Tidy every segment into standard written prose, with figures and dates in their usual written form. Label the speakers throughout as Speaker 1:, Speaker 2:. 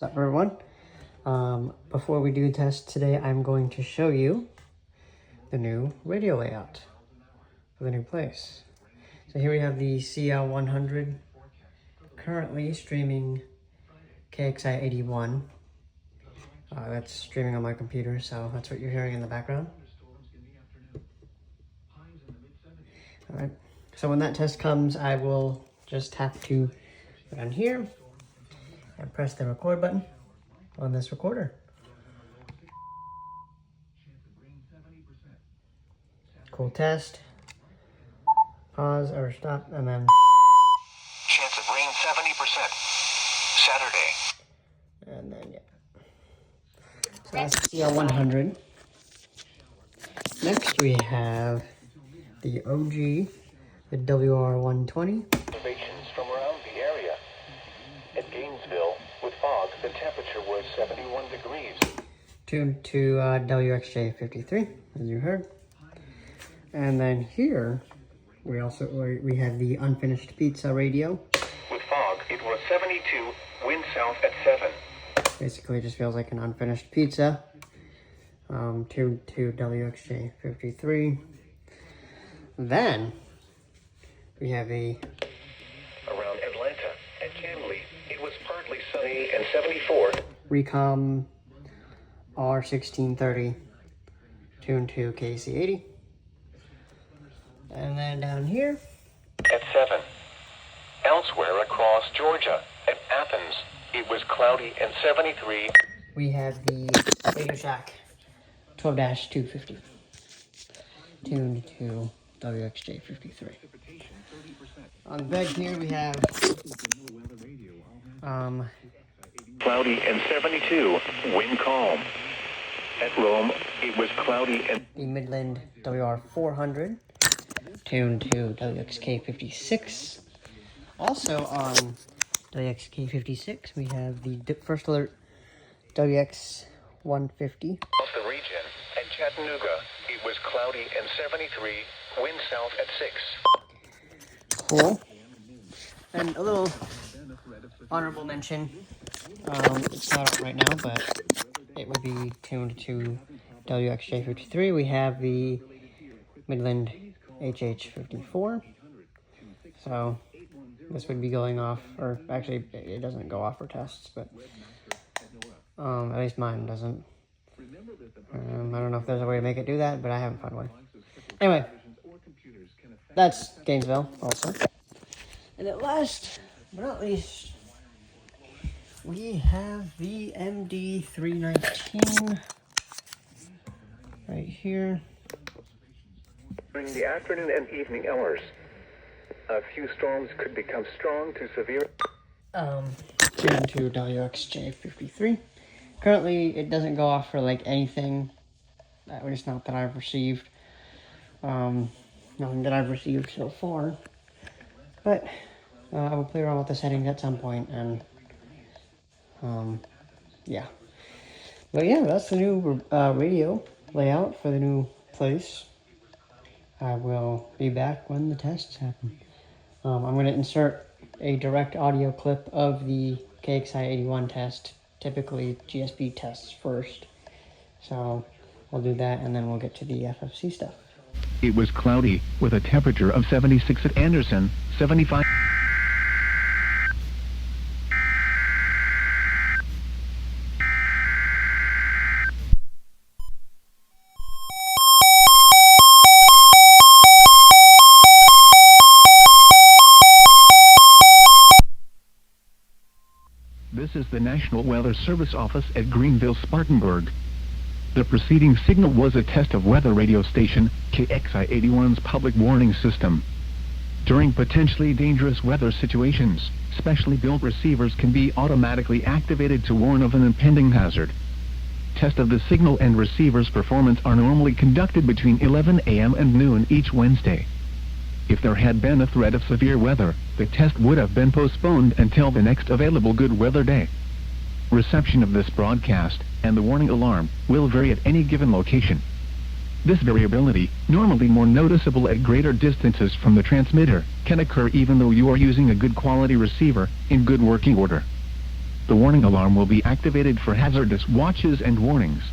Speaker 1: What's up, everyone? Before we do the test today, I'm going to show you the new radio layout for the new place. So here we have the CL100 currently streaming KXI 81. That's streaming on my computer, so that's what you're hearing in the background. Alright, so when that test comes, I will just have to go down here and press the record button on this recorder. Cool test. Pause or stop, and then
Speaker 2: chance of rain 70%. Saturday.
Speaker 1: And then so that's CL100. Next we have the OG, the WR120.
Speaker 2: Observations from around the area. At Gainesville, with fog, the temperature was 71 degrees.
Speaker 1: Tuned to WXJ53, as you heard. And then here, we have the unfinished pizza radio.
Speaker 2: With fog, it was 72, wind south at 7.
Speaker 1: Basically, it just feels like an unfinished pizza. Tuned to WXJ53. Then, we have
Speaker 2: around Atlanta, at Camley, it was partly sunny and 74.
Speaker 1: Recom R1630, tuned to KC80. And then down here,
Speaker 2: at 7. Elsewhere across Georgia, at Athens, it was cloudy and 73.
Speaker 1: we have the Radio Shack 12-250, tuned to WXJ53. On the bed here we have
Speaker 2: cloudy and 72, wind calm. At Rome, it was cloudy and
Speaker 1: the Midland WR400, tuned to WXK56. Also on WXK56 we have the First Alert WX150.
Speaker 2: Off the region, at Chattanooga, it was cloudy and 73, wind south at 6.
Speaker 1: Cool. And a little honorable mention. It's not out right now, but it would be tuned to WXJ53. We have the Midland HH54. So this would be going off, or actually it doesn't go off for tests, but at least mine doesn't. I don't know if there's a way to make it do that, but I haven't found one. Anyway, that's Gainesville also. And at last but not least, we have the MD319 right here.
Speaker 2: During the afternoon and evening hours, a few storms could become strong to severe.
Speaker 1: Tuned to WXJ53. Currently, it doesn't go off for like anything, at least not that I've received. Nothing that I've received so far. But I will play around with the settings at some point, and yeah. But yeah, that's the new radio layout for the new place. I will be back when the tests happen. I'm going to insert a direct audio clip of the KXI 81 test. Typically, GSB tests first. So we'll do that, and then we'll get to the FFC stuff.
Speaker 3: It was cloudy, with a temperature of 76 at Anderson, 75... This is the National Weather Service office at Greenville, Spartanburg. The preceding signal was a test of weather radio station KXI 81's public warning system. During potentially dangerous weather situations, specially built receivers can be automatically activated to warn of an impending hazard. Tests of the signal and receiver's performance are normally conducted between 11 a.m. and noon each Wednesday. If there had been a threat of severe weather, the test would have been postponed until the next available good weather day. Reception of this broadcast and the warning alarm will vary at any given location. This variability, normally more noticeable at greater distances from the transmitter, can occur even though you are using a good quality receiver in good working order. the warning alarm will be activated for hazardous watches and warnings.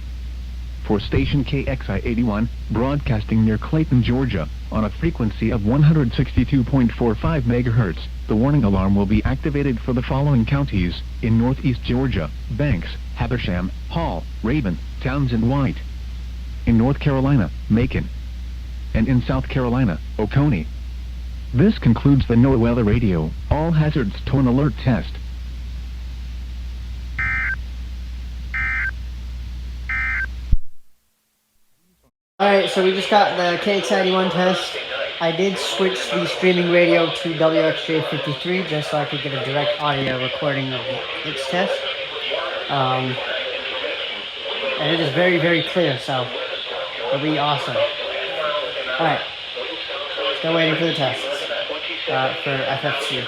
Speaker 3: For station KXI-81, broadcasting near Clayton, Georgia, on a frequency of 162.45 MHz, the warning alarm will be activated for the following counties in northeast Georgia: Banks, Habersham, Hall, Rabun, Townsend, White. In North Carolina, Macon. And in South Carolina, Oconee. This concludes the NOAA Weather Radio All Hazards Tone Alert Test.
Speaker 1: Alright, so we just got the KX91 test. I did switch the streaming radio to WXJ53 just so I could get a direct audio recording of its test. And it is very, very clear, so it'll be awesome. Alright, still waiting for the tests for FFC.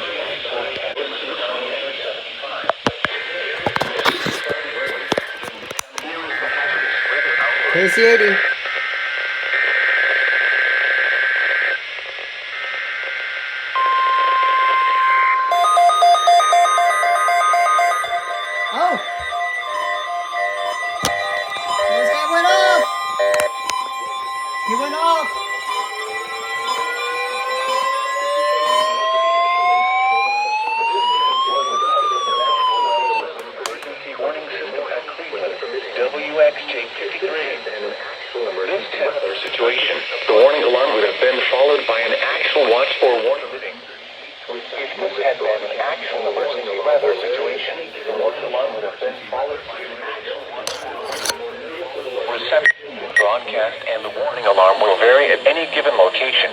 Speaker 1: KC80. Oh! This guy went off! He went off!
Speaker 2: Warning system at Cleveland, WXJ53. This test or situation, the warning alarm would have been followed by an actual watch or warning. If this had been an actual emergency weather situation, the warning alarm would have been followed by an actual watch or warning. Reception, broadcast, and the warning alarm will vary at any given location.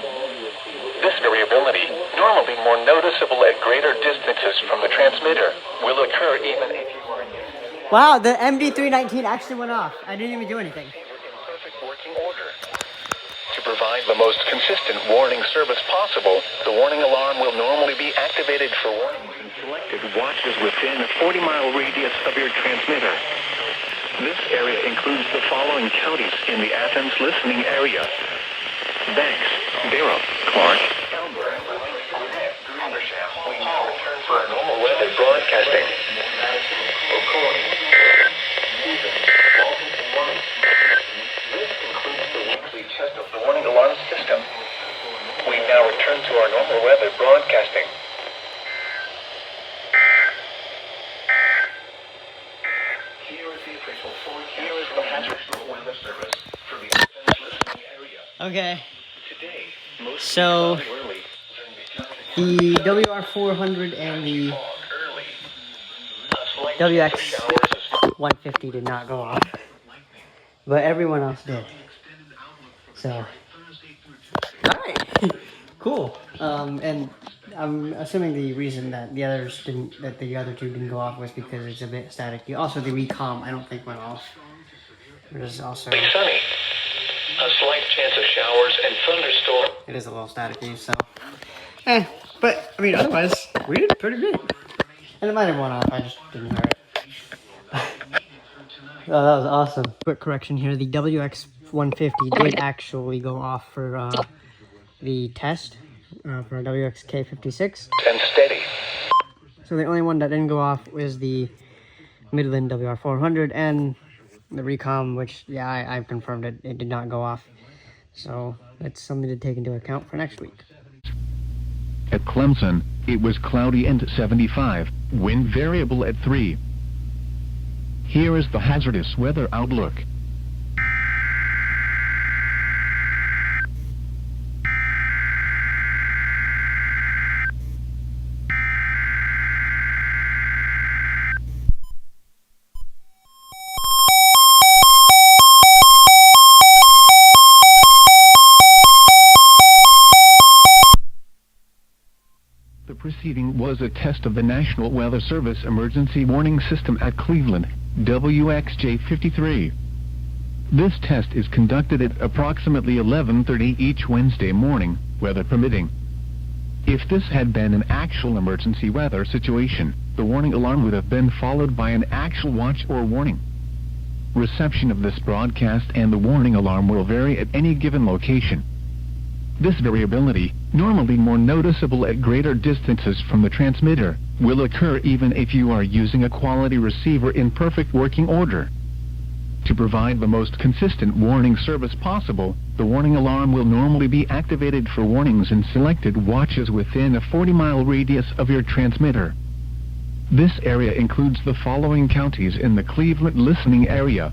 Speaker 2: This variability, normally more noticeable at greater distances from the transmitter, will occur even if you are in
Speaker 1: Wow, the MD319 actually went off. I didn't even do anything.
Speaker 2: perfect working order. To provide the most consistent warning service possible, the warning alarm will normally be activated for warnings and selected watches within a 40-mile radius of your transmitter. This area includes the following counties in the Athens listening area: Banks, Darrow, Clark, Elmer, Habersham. We now return for our normal weather broadcasting. Oconee, Stephen, Walton, and Warren. This concludes the weekly test of the warning alarm system. We now return to our normal weather broadcasting. Here is the official forecast. Here is the National Weather Service for the Athens listening area.
Speaker 1: Okay,
Speaker 2: Today, most
Speaker 1: so
Speaker 2: early.
Speaker 1: the WR400 and the WX150 did not go off, but everyone else did. So, alright, cool. And I'm assuming the reason that the other two didn't go off was because it's a bit static. Also, the recom I don't think went off. There's also
Speaker 2: Sunny. A slight chance of showers and thunderstorms.
Speaker 1: it is a little staticky, so but I mean otherwise we did pretty good. And it might have went off, I just didn't hear it. Oh, that was awesome. Quick correction here, the WX150 did actually go off for the test for WXK56.
Speaker 2: And steady.
Speaker 1: So the only one that didn't go off was the Midland WR400 and the Recom, which, yeah, I've confirmed it did not go off. So that's something to take into account for next week.
Speaker 3: At Clemson, it was cloudy and 75, wind variable at 3. Here is the hazardous weather outlook. The preceding was a test of the National Weather Service Emergency Warning System at Cleveland, WXJ53. This test is conducted at approximately 11:30 each Wednesday morning, weather permitting. If this had been an actual emergency weather situation, the warning alarm would have been followed by an actual watch or warning. Reception of this broadcast and the warning alarm will vary at any given location. This variability, normally more noticeable at greater distances from the transmitter, will occur even if you are using a quality receiver in perfect working order. To provide the most consistent warning service possible, the warning alarm will normally be activated for warnings in selected watches within a 40-mile radius of your transmitter. This area includes the following counties in the Cleveland listening area: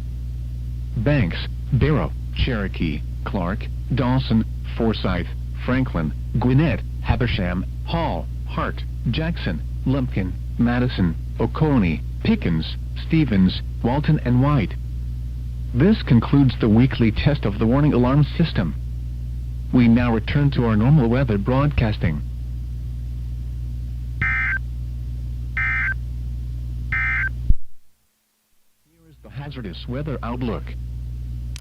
Speaker 3: Banks, Barrow, Cherokee, Clark, Dawson, Forsyth, Franklin, Gwinnett, Habersham, Hall, Hart, Jackson, Lumpkin, Madison, Oconee, Pickens, Stevens, Walton, and White. This concludes the weekly test of the warning alarm system. We now return to our normal weather broadcasting. Here is the hazardous weather outlook.